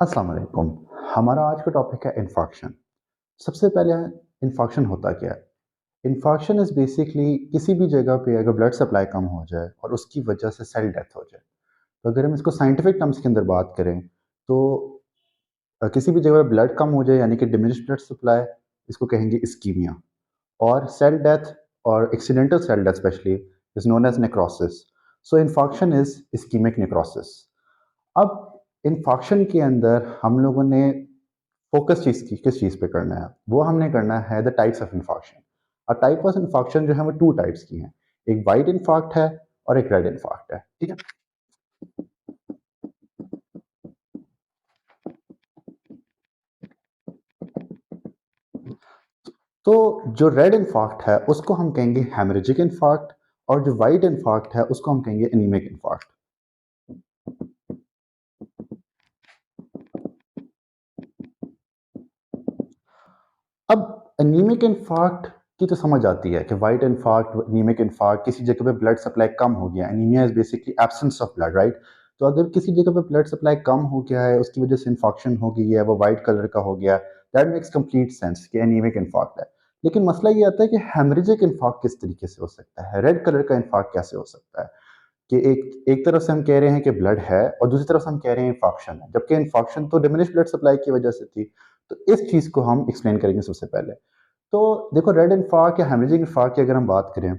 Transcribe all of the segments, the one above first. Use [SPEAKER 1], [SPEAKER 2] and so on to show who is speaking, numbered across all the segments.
[SPEAKER 1] अस्सलाम वालेकुम। हमारा आज का टॉपिक है इन्फॉक्शन। सबसे पहले इन्फॉक्शन होता क्या है? इन्फॉक्शन इज़ बेसिकली किसी भी जगह पे अगर ब्लड सप्लाई कम हो जाए और उसकी वजह से सेल डेथ हो जाए। तो अगर हम इसको साइंटिफिक टर्म्स के अंदर बात करें तो किसी भी जगह पे ब्लड कम हो जाए यानी कि डिमिनिश्ड ब्लड सप्लाई, इसको कहेंगे इस्कीमिया। और सेल डेथ और accidental cell death specially is known as necrosis. So infarction is ischemic necrosis. अब इन्फॉक्शन के अंदर हम लोगों ने फोकस किस चीज़ पे करना है? वो हमने करना है द टाइप्स ऑफ इन्फॉक्शन। और टाइप ऑफ इन्फॉक्शन जो है वो 2 टाइप्स की हैं। एक वाइट इन्फॉक्ट है और एक रेड इन्फॉक्ट है, ठीक है? तो जो रेड इन्फॉक्ट है उसको हम कहेंगे हेमरेजिक इन्फॉक्ट और जो वाइट इन्फॉक्ट है उसको हम कहेंगे एनीमिक इन्फॉक्ट। अब एनीमिक इन्फार्क्ट की तो समझ आती है कि वाइट इन्फार्क्ट, एनीमिक इन्फार्क्ट, किसी जगह पे ब्लड सप्लाई कम हो गया। Anaemia is basically absence of blood, right? तो अगर किसी जगह पे ब्लड सप्लाई कम हो गया है, उसकी वजह से इन्फॉक्शन हो गई है, वो वाइट कलर का हो गया, दैट मेक्स कंप्लीट सेंस कि एनीमिक इन्फार्क्ट है। लेकिन मसला ये आता है कि हेमरेजिक इन्फार्क्ट किस तरीके से हो सकता है? रेड कलर का इन्फार्क्ट कैसे हो सकता है? कि एक एक तरफ से हम कह रहे हैं कि ब्लड है और दूसरी तरफ से हम कह रहे हैं इन्फॉक्शन है, जबकि इन्फॉक्शन तो डिमिनिश ब्लड सप्लाई की वजह से थी। तो इस चीज़ को हम एक्सप्लेन करेंगे सबसे पहले। तो देखो, रेड इन्फार्क्ट या हेमरेजिक इन्फार्क्ट की अगर हम बात करें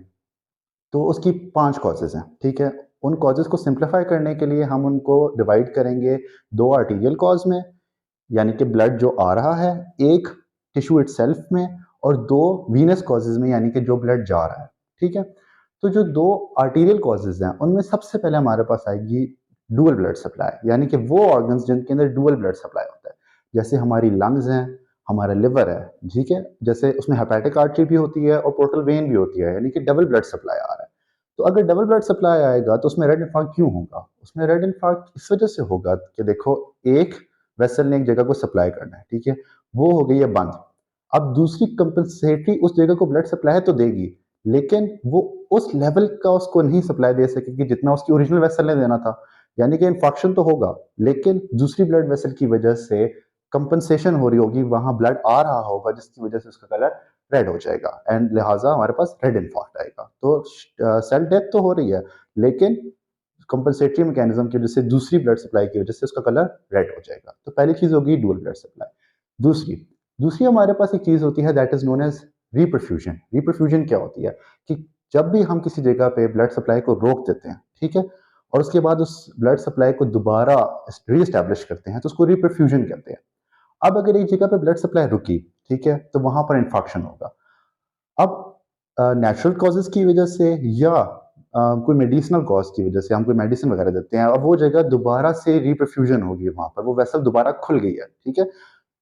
[SPEAKER 1] तो उसकी 5 कॉजेज़ हैं, ठीक है? उन कॉजेज़ को सिंप्लीफाई करने के लिए हम उनको डिवाइड करेंगे 2 आर्टीरियल कॉज़ में, यानी कि ब्लड जो आ रहा है, एक टिश्यू इटसेल्फ में, और 2 वीनस कॉजेज़ में, यानी कि जो ब्लड जा रहा है, ठीक है? तो जो 2 आर्टीरियल कॉजेज़ हैं, उनमें सबसे पहले हमारे पास आएगी डुअल ब्लड सप्लाई, यानी कि वो ऑर्गन्स जिनके अंदर डुअल ब्लड सप्लाई होता है। जैसे हमारी लंग्स हैं, हमारा लिवर है, ठीक है? जैसे उसमें हेपेटिक आर्टरी भी होती है और पोर्टल वेन भी होती है, यानी कि डबल ब्लड सप्लाई आ रहा है। तो अगर डबल ब्लड सप्लाई आएगा तो उसमें रेड इन्फार्क्ट क्यों होगा? उसमें रेड इन्फार्क्ट इस वजह से होगा कि देखो, एक वेसल ने एक जगह को सप्लाई करना है, ठीक है? वो हो गई है बंद। अब दूसरी कंपनसेटरी उस जगह को ब्लड सप्लाई तो देगी, लेकिन वो उस लेवल का उसको नहीं सप्लाई दे सकेगी जितना उसकी ओरिजिनल वेसल ने देना था। यानी कि इन्फॉक्शन तो होगा, लेकिन दूसरी ब्लड वेसल की वजह से कंपनसेशन हो रही होगी, वहां ब्लड आ रहा होगा, जिसकी वजह से उसका कलर रेड हो जाएगा एंड लिहाजा हमारे पास रेड इन्फॉक्ट आएगा। तो सेल डेथ तो हो रही है, लेकिन कंपनसेटरी मैकेनिज्म की वजह से, दूसरी ब्लड सप्लाई की वजह से उसका कलर रेड हो जाएगा। तो पहली चीज होगी डुअल ब्लड सप्लाई। दूसरी दूसरी हमारे पास एक चीज होती है that is known as reperfusion. Reperfusion क्या होती है? कि जब भी हम किसी जगह पे ब्लड सप्लाई को रोक देते हैं, ठीक है, और उसके बाद उस ब्लड सप्लाई को दोबारा रीएस्टैब्लिश करते हैं, तो उसको रिपरफ्यूजन कहते हैं। अब अगर एक जगह पे ब्लड सप्लाई रुकी, ठीक है, तो वहां पर इन्फॉक्शन होगा। अब नेचुरल कॉजेज की वजह से या कोई मेडिसिनल कॉज की वजह से हम कोई मेडिसिन वगैरह देते हैं, अब वो जगह दोबारा से रिपरफ्यूजन होगी, वहां पर वो वेसल दोबारा खुल गई है, ठीक है?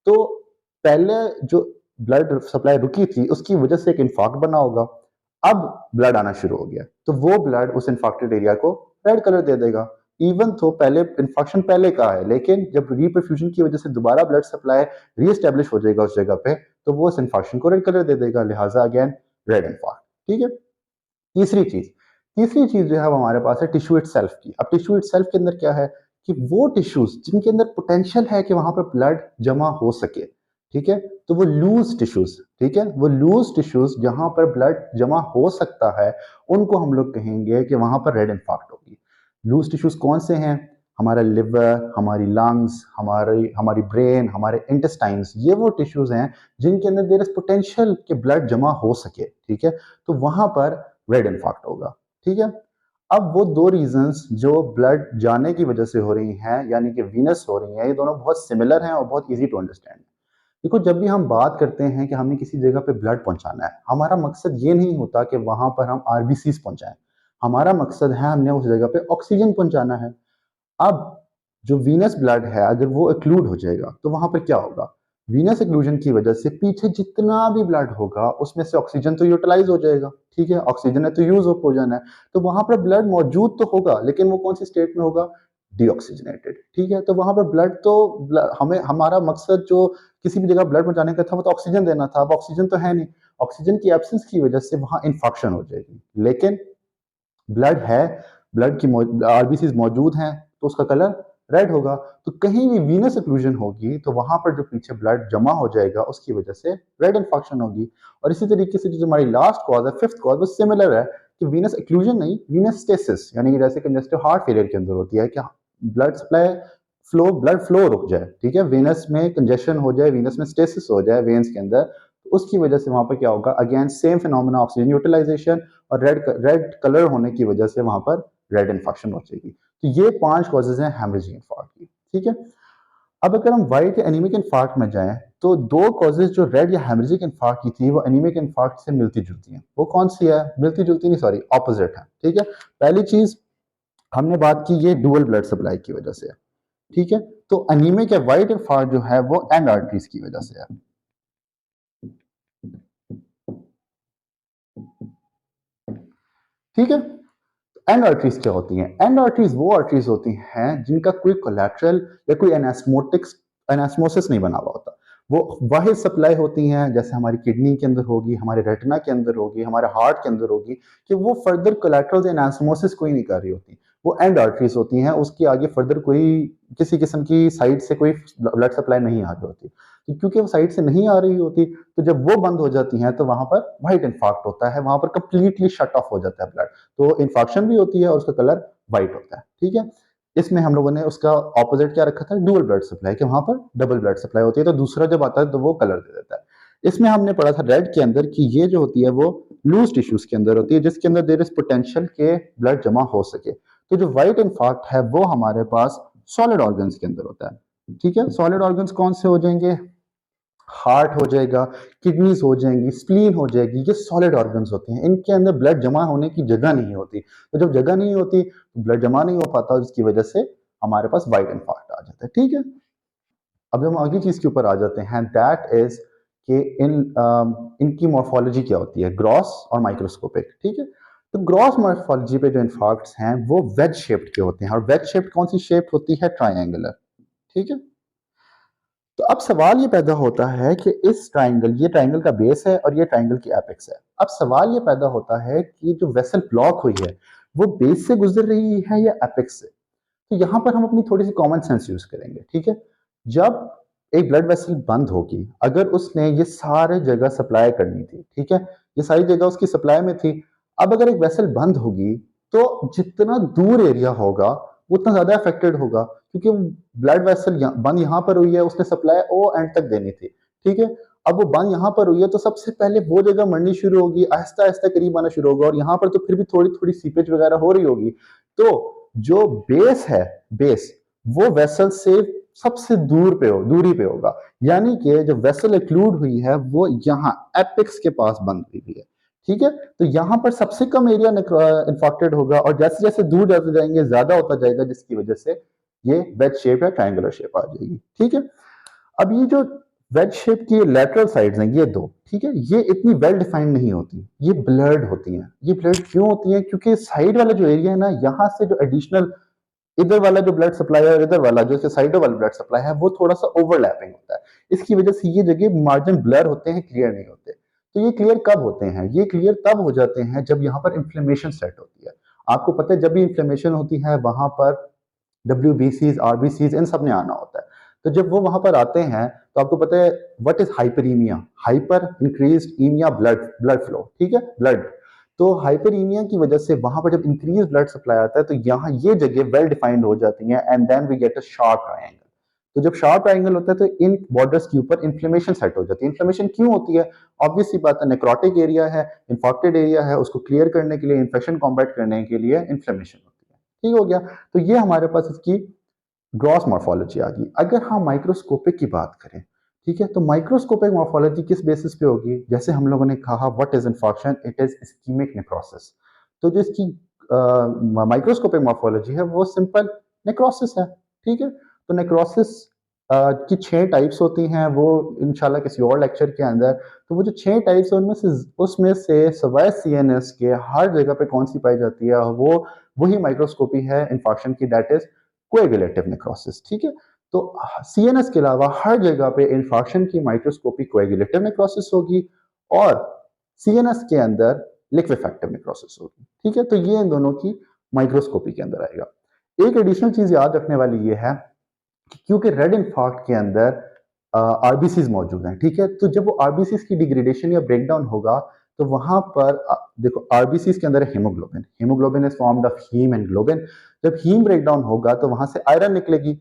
[SPEAKER 1] तो पहले जो ब्लड सप्लाई रुकी थी उसकी वजह से एक इन्फार्क्ट बना होगा। अब ब्लड आना शुरू हो गया, तो वो ब्लड उस इन्फाक्टेड एरिया को रेड कलर दे देगा। इवन तो पहले इन्फेक्शन पहले का है, लेकिन जब रीपरफ्यूजन की वजह से दोबारा ब्लड सप्लाई रीएस्टेब्लिश हो जाएगा उस जगह पे, तो वो उस इन्फेक्शन को रेड कलर दे देगा, लिहाजा अगेन रेड इन्फार्क्ट, ठीक है? तीसरी चीज तीसरी चीज जो है वो हमारे पास है टिश्यू इटसेल्फ की। अब टिश्यू इटसेल्फ के अंदर क्या है कि वो टिश्यूज जिनके अंदर पोटेंशियल है कि वहां पर ब्लड जमा हो सके, ठीक है, तो वो लूज टिश्यूज, ठीक है, वो लूज टिश्यूज जहां पर ब्लड जमा हो सकता है, उनको हम लोग कहेंगे कि वहां पर रेड इन्फार्क्ट होगी। लूज टिश्यूज कौन से हैं? हमारा लिवर, हमारी लंग्स, हमारी हमारी ब्रेन, हमारे इंटेस्टाइन्स, ये वो टिश्यूज हैं जिनके अंदर देयर इज पोटेंशियल कि ब्लड जमा हो सके, ठीक है? तो वहां पर रेड इन्फार्क्ट होगा, ठीक है? अब वो 2 रीजंस जो ब्लड जाने की वजह से हो रही हैं, यानी कि वीनस हो रही हैं, ये दोनों बहुत सिमिलर हैं और बहुत इजी टू अंडरस्टैंड है। देखो, जब भी हम बात करते हैं कि हमें किसी जगह पे ब्लड पहुंचाना है, हमारा मकसद ये नहीं होता कि वहां पर हम आरबीसीज पहुंचाएं। हमारा मकसद है हमने उस जगह पे ऑक्सीजन पहुंचाना है। अब जो वीनस ब्लड है अगर वो एक्लूड हो जाएगा तो वहां पर क्या होगा? वीनस एक्लूजन की वजह से पीछे जितना भी ब्लड होगा उसमें से ऑक्सीजन तो यूटिलाइज हो जाएगा, ठीक है, ऑक्सीजन है तो यूज अप हो जाना है। तो वहां पर ब्लड मौजूद तो होगा, लेकिन वो कौन सी स्टेट में होगा? डीऑक्सीजनेटेड, ठीक है? तो वहां पर ब्लड तो हमें हमारा मकसद जो किसी भी जगह ब्लड पहुंचाने का था वो तो ऑक्सीजन देना था। अब ऑक्सीजन तो है नहीं, ऑक्सीजन की एब्सेंस की वजह से वहां इन्फेक्शन हो जाएगी। लेकिन ब्लड है, ब्लड की आरबीसी मौजूद हैं, तो उसका कलर रेड होगा। तो कहीं भी वीनस ओक्लूजन होगी तो वहां पर जो पीछे ब्लड जमा हो जाएगा उसकी वजह से रेड इन्फेक्शन होगी। और इसी तरीके से जो हमारी लास्ट कॉज है, फिफ्थ कॉज, वो सिमिलर है कि वीनस ओक्लूजन नहीं, वीनस स्टेसिस, यानी कि जैसे कंजेस्टिव हार्ट फेलियर के अंदर होती है कि blood supply flow, blood flow रुक जाए, ठीक है, वेनस में कंजेशन हो जाए, वेनस में स्टेसिस हो जाए वेन्स के अंदर, तो उसकी वजह से वहां पर क्या होगा, again same phenomena, oxygen utilisation और रेड कलर होने की वजह से वहां पर रेड इन्फेक्शन हो जाएगी। तो ये 5 कॉजेज हैं हेमरेजिक इन्फार्क्ट की, ठीक है। अब अगर हम वाइट या एनीमिक इन्फार्क्ट में जाएं तो दो कॉजेज जो रेड या हेमरेजिक इन्फार्क्ट की थी वो एनीमिक इन्फार्क्ट से मिलती जुलती हैं। वो कौन सी है? मिलती जुलती नहीं, सॉरी, ऑपोजिट है, ठीक है। पहली चीज हमने बात की, ये डुअल ब्लड सप्लाई की वजह से है, ठीक है। तो एनीमिक या वाइट इन्फार्क्ट जो है वो एंड आर्टरीज की वजह से है, ठीक है। एंड आर्टरीज क्या होती हैं? एंड आर्टरीज वो आर्टरीज होती हैं जिनका कोई कोलैटरल या कोई एनास्मोटिक्स एनास्मोसिस नहीं बना हुआ होता। वो वाहिद सप्लाई होती हैं, जैसे हमारी किडनी के अंदर होगी, हमारे रेटिना के अंदर होगी, हमारे हार्ट के अंदर होगी, कि वो फर्दर कोलैटरल एनास्मोसिस कोई नहीं कर रही होती। वो एंड आर्टरीज होती हैं, उसकी आगे फर्दर कोई किसी किस्म की साइड से कोई ब्लड सप्लाई नहीं आ रही होती। तो क्योंकि वो साइड से नहीं आ रही होती, तो जब वो बंद हो जाती हैं तो वहां पर वाइट इन्फार्क्ट होता है, वहां पर कंप्लीटली शट ऑफ हो जाता है ब्लड। तो इन्फेक्शन भी होती है और उसका कलर व्हाइट होता है, ठीक है। इसमें हम लोगों ने उसका ऑपोजिट क्या रखा था? डुअल ब्लड सप्लाई, कि वहां पर डबल ब्लड सप्लाई होती है, तो दूसरा जब आता है तो वो कलर दे देता है। इसमें हमने पढ़ा था रेड के अंदर कि ये जो होती है वो लूज टिश्यूज के अंदर होती है, जिसके अंदर देर इज पोटेंशियल के ब्लड जमा हो सके। तो जो व्हाइट इन्फार्क्ट है वो हमारे पास सॉलिड ऑर्गन्स के अंदर होता है, ठीक है। सॉलिड ऑर्गन्स कौन से हो जाएंगे? हार्ट हो जाएगा, किडनीज हो जाएंगी, स्प्लीन हो जाएगी, ये सॉलिड ऑर्गन्स होते हैं। इनके अंदर ब्लड जमा होने की जगह नहीं होती, तो जब जगह नहीं होती तो ब्लड जमा नहीं हो पाता, जिसकी वजह से हमारे पास वाइट इन्फार्क्ट आ जाता है, ठीक है। अब हम अगली चीज के ऊपर आ जाते हैं, दैट इज कि इनकी मॉर्फोलॉजी क्या होती है, ग्रॉस और माइक्रोस्कोपिक, ठीक है। तो ग्रॉस मॉर्फोलॉजी पे जो इन्फार्क्ट्स हैं वो वेज शेप्ड के होते हैं, और वेज शेप्ड कौन सी शेप होती है? ट्राइंगुलर, ठीक है। तो अब सवाल ये पैदा होता है कि इस ट्राइंगल, ये ट्राइंगल का बेस है और ये ट्राइंगल की एपेक्स है। अब सवाल ये पैदा होता है कि जो वेसल ब्लॉक हुई है वो बेस से गुजर रही है या एपेक्स से? तो यहां पर हम अपनी थोड़ी सी कॉमन सेंस यूज करेंगे, ठीक है। जब एक ब्लड वेसल बंद होगी, अगर उसने ये सारे जगह सप्लाई करनी थी, ठीक है, ये सारी जगह उसकी सप्लाई में थी। अब अगर एक वेसल बंद होगी तो जितना दूर एरिया होगा उतना ज्यादा अफेक्टेड होगा, क्योंकि ब्लड वेसल बंद यहाँ पर हुई है, उसने सप्लाई ओ एंड तक देनी थी, ठीक है। अब वो बंद यहाँ पर हुई है तो सबसे पहले वो जगह मरनी शुरू होगी, आहिस्ता आहिस्ता करीब आना शुरू होगा, और यहाँ पर तो फिर भी थोड़ी थोड़ी सीपेज वगैरह हो रही होगी। तो जो बेस है, बेस वो वेसल से सबसे दूर पे हो, दूरी पे होगा, यानी कि जो वेसल एक्लूड हुई है वो यहाँ एपिक्स के पास बंद हुई है, ठीक है। तो यहाँ पर सबसे कम एरिया इन्फेक्टेड होगा, और जैसे जैसे दूर जाते जाएंगे ज्यादा होता जाएगा, जिसकी वजह से ये वेज शेप या ट्रायंगुलर शेप आ जाएगी, ठीक है। अब ये जो वेज शेप की लेटरल साइड्स हैं ये दो, ठीक है, ये इतनी वेल डिफाइंड नहीं होती, ये ब्लर्ड होती हैं। ये ब्लर्ड क्यों होती हैं? क्योंकि साइड वाला जो एरिया है ना, यहाँ से जो एडिशनल इधर वाला जो ब्लड सप्लाई है और इधर वाला जो साइडो वाला ब्लड सप्लाई है वो थोड़ा सा ओवरलैपिंग होता है। इसकी वजह से ये जगह मार्जिन ब्लर होते हैं, क्लियर नहीं होते। तो ये क्लियर कब होते हैं? ये क्लियर तब हो जाते हैं जब यहाँ पर इन्फ्लेमेशन सेट होती है। आपको पता है जब भी इन्फ्लेमेशन होती है वहां पर WBCs, RBCs इन सब ने आना होता है। तो जब वो वहां पर आते हैं तो आपको पता है what is hyperemia? Hyper increased emia, blood blood flow, ठीक है, ब्लड। तो हाइपरीमिया की वजह से वहां पर जब इंक्रीज ब्लड सप्लाई आता है तो यहाँ ये जगह वेल डिफाइंड हो जाती है, and then we get a sharp triangle. तो जब शार्प ट्रायंगल होता है तो इन बॉर्डर्स के ऊपर इन्फ्लेमेशन सेट हो जाती है। इन्फ्लेमेशन क्यों होती है? ऑब्वियस सी बात है, नेक्रोटिक एरिया है, इन्फेक्टेड एरिया है, उसको क्लियर करने के लिए, इन्फेक्शन कॉम्बैट करने के लिए इन्फ्लेमेशन होती है, ठीक हो गया। तो ये हमारे पास इसकी ग्रॉस मॉर्फोलॉजी आ गई। अगर हम माइक्रोस्कोपिक की बात करें, ठीक है, तो माइक्रोस्कोपिक मॉर्फोलॉजी किस बेसिस पे होगी? जैसे हम लोगों ने कहा what is infection, it is ischemic necrosis. तो जो इसकी माइक्रोस्कोपिक मॉर्फोलॉजी है वो सिंपल नेक्रोसिस है, ठीक है। तो नेक्रोसिस की 6 टाइप्स होती हैं, वो इंशाल्लाह किसी और लेक्चर के अंदर। तो वो जो 6 टाइप्स है उनमें से सवाए CNS के हर जगह पे कौन सी पाई जाती है, वो वही माइक्रोस्कोपी है इन्फेक्शन की, दैट इज कोएगुलेटिव नेक्रोसिस, ठीक है। तो CNS के अलावा हर जगह पे इन्फेक्शन की माइक्रोस्कोपी कोएगुलेटिव नेक्रोसिस होगी, और CNS के अंदर लिक्विफैक्टिव नेक्रोसिस होगी, ठीक है। तो ये इन दोनों की माइक्रोस्कोपी के अंदर आएगा। एक एडिशनल चीज याद रखने वाली ये है कि क्योंकि रेड इन्फार्क्ट के अंदर आरबीसीज मौजूद हैं, ठीक है, तो जब वो आरबीसीज की डिग्रेडेशन या ब्रेकडाउन होगा तो वहां पर देखो आरबीसीज के अंदर है haemoglobin, haemoglobin is formed of haem and globin. जब हीम ब्रेकडाउन होगा तो वहां से आयरन निकलेगी,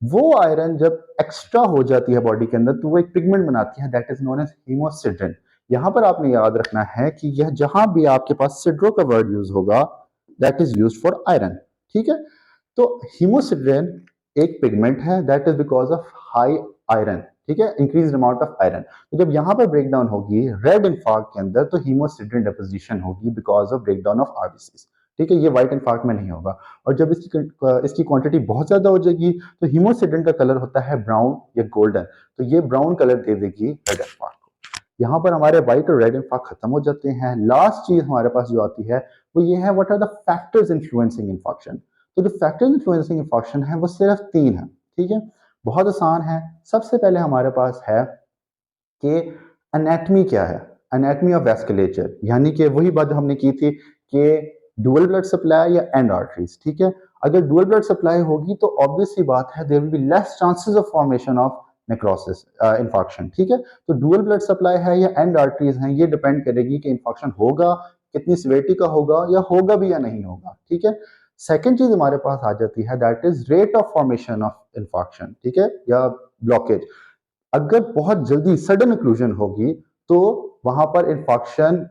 [SPEAKER 1] वो आयरन जब एक्स्ट्रा हो जाती है बॉडी के अंदर तो वो एक पिगमेंट बनाती है that is known as haemosiderin. यहां पर आपने याद रखना है कि यह जहां भी आपके पास सिड्रो का वर्ड यूज होगा that is use for iron, ठीक है। तो हीमोसिड्रिन एक पिगमेंट है that is because of high iron, ठीक है, इंक्रीज अमाउंट ऑफ आयरन। तो जब यहां पर ब्रेकडाउन होगी रेड इन्फार्क्ट के अंदर तो हीमोसिड्रिन डिपोजिशन होगी because of breakdown of RBC, ठीक है, ये व्हाइट इन्फार्क्ट में नहीं होगा। और जब इसकी क्वांटिटी बहुत ज्यादा हो जाएगी तो हीमोसिड्रिन का कलर होता है ब्राउन या गोल्डन, तो ये ब्राउन कलर दे देगी रेड इन्फार्क्ट को। यहाँ पर हमारे व्हाइट और रेड इन्फार्क्ट खत्म हो जाते हैं। लास्ट चीज हमारे पास जो आती है वो ये है what are the factors influencing infection. तो जो फैक्टर्स इन्फ्लुएंसिंग इन्फेक्शन है वो सिर्फ 3 है, ठीक है, बहुत आसान है। सबसे पहले हमारे पास है कि एनाटमी क्या है, एनाटमी ऑफ वेस्कुलेचर, यानी कि वही बात जो हमने की थी कि डुअल ब्लड सप्लाई या एंड आर्टरीज, ठीक है। अगर डुअल ब्लड सप्लाई होगी तो ऑब्वियस सी बात है there will be less chances of formation of necrosis infection, ठीक है। तो डुअल ब्लड सप्लाई है या एंड आर्टरीज हैं ये डिपेंड करेगी कि इन्फेक्शन होगा, कितनी सिवियरिटी का होगा या होगा भी या नहीं होगा, ठीक है। सेकेंड चीज हमारे पास आ जाती है that is rate of formation of infection, ठीक है, या ब्लॉकेज। अगर बहुत जल्दी सडन इंक्लूजन होगी तो वहां पर इन्फेक्शन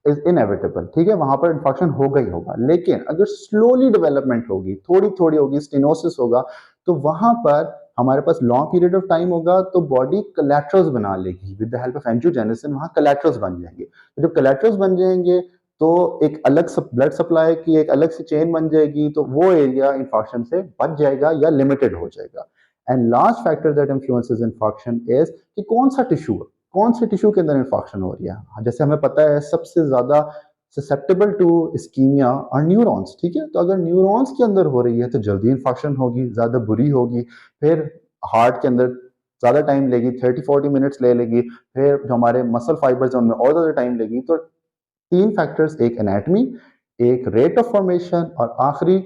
[SPEAKER 1] इज इनएविटेबल, ठीक है, वहां पर इन्फेक्शन होगा ही होगा। लेकिन अगर स्लोली डेवलपमेंट होगी, थोड़ी थोड़ी होगी, स्टेनोसिस होगा, तो वहां पर हमारे पास लॉन्ग पीरियड ऑफ टाइम होगा तो बॉडी कोलैटरल्स बना लेगी with the help of angiogenesis, वहां कोलैटरल्स बन जाएंगे। तो जब कोलैटरल्स बन जाएंगे तो एक अलग ब्लड सप्लाई की एक अलग से चेन बन जाएगी, तो वो एरिया इन्फेक्शन से बच जाएगा या लिमिटेड हो जाएगा। And last factor that influences infection is कि कौन सा टिश्यू है, कौन से टिश्यू के अंदर इन्फेक्शन हो रही है। जैसे हमें पता है सबसे ज्यादा ससेप्टेबल टू इस्कीमिया और न्यूरॉन्स, ठीक है, तो अगर न्यूरॉन्स के अंदर हो रही है तो जल्दी इन्फेक्शन होगी, ज्यादा बुरी होगी। फिर हार्ट के अंदर ज्यादा टाइम लेगी, 30-40 मिनट्स ले लेगी। फिर जो हमारे मसल फाइबर्स हैं उनमें और ज्यादा टाइम लेगी। तो 3 फैक्टर्स, एक एनाटमी, एक रेट ऑफ फॉर्मेशन और आखिरी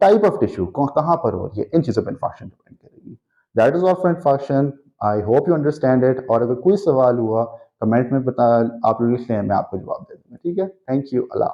[SPEAKER 1] टाइप ऑफ टिश्यू कहां पर हो रही है, इन चीजों पर इन्फेक्शन डिपेंड करेगी। That is all for infection. I hope you understand it. और अगर कोई सवाल हुआ कमेंट में बता, आप लोग लिख लें, मैं आपको जवाब दे दूंगा, ठीक है। Thank you. अल्लाह।